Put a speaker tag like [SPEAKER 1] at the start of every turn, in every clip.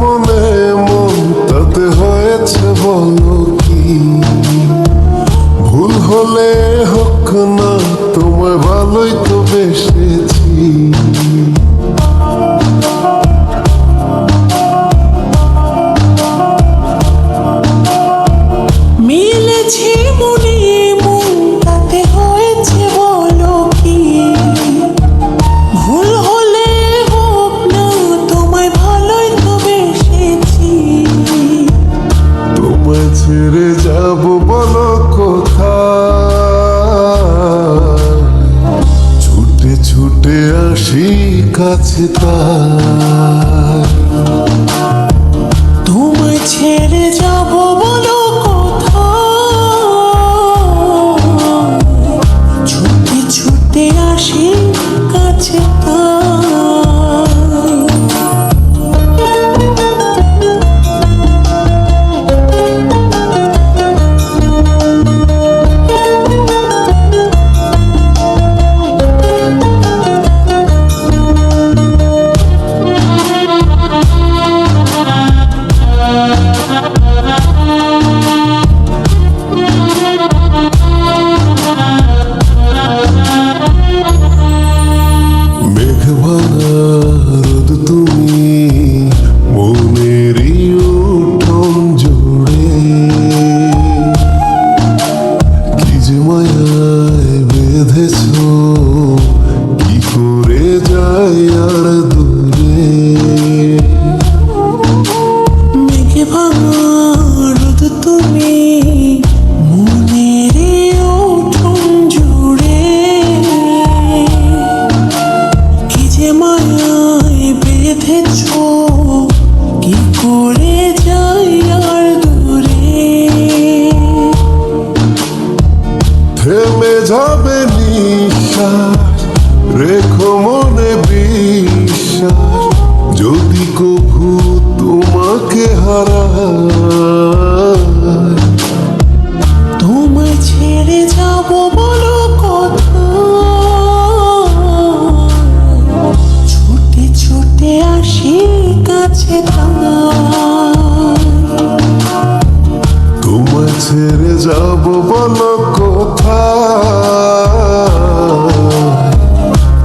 [SPEAKER 1] মনে মন তাতে হয়েছে বলো কি? ভুল হলে হোক না, তোমায় ভালোই তো বেসেছি।
[SPEAKER 2] মিলেছি মনে মন তাতে হয়েছে বলো কি? ভুল হলে হোক না, তোমায় ভালোই তো বেসেছি।
[SPEAKER 1] তোমায় ছেড়ে যাব বলো কোথায়? ছুটে ছুটে আসি কাছে তাই।
[SPEAKER 2] তোমায় ছেড়ে যাব বলো কোথায়? ছুটে ছুটে আসি কাছে তাই।
[SPEAKER 1] রোদ তুমি মনেরই উঠোন জুড়ে, কি যে মায়ায় বেঁধেছ, কি করে যাই আর দূরে।
[SPEAKER 2] মেঘে ভাঙা রোদ তুমি মনেরই উঠোন জুড়ে, কি যে মায়ায় বেঁধেছ, কি করে যাই আর দূরে।
[SPEAKER 1] থেমে যাবে নিঃশ্বাস, রেখো মনে বিশ্বাস, যদি কভু তোমাকে হারাই।
[SPEAKER 2] তোমায় ছেড়ে যাব বলো কোথায়? ছুটে ছুটে আসি কাছে তাই।
[SPEAKER 1] তোমায় ছেড়ে যাব বলো কোথায়?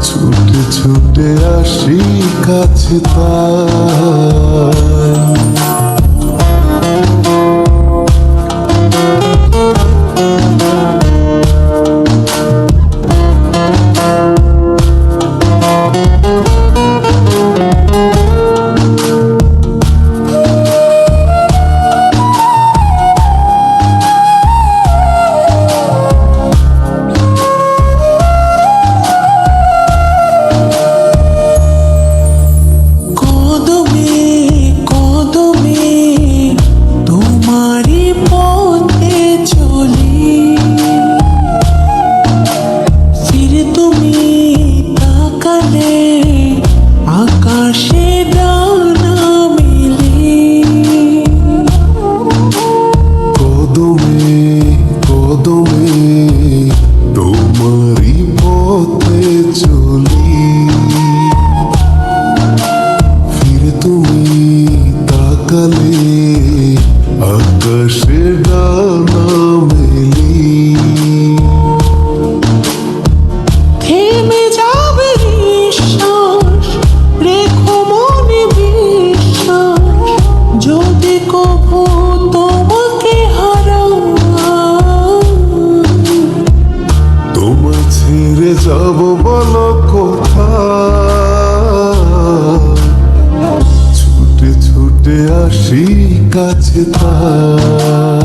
[SPEAKER 1] ছুটে ছুটে আসি কাছে তাই।
[SPEAKER 2] আকাশে ডানা মেলে,
[SPEAKER 1] কদমে কদমে তোমারই পথে চলি, ফিরে তুমি তাকালে আকাশে ডানা মেলি।
[SPEAKER 2] থেমে যাবে নিঃশ্বাস, রেখো মনে বিশ্বাস, যদি কভু তোমাকে হারাই।
[SPEAKER 1] তোমায় ছেড়ে যাব বলো কোথায়? ছুটে ছুটে আসি কাছে তাই।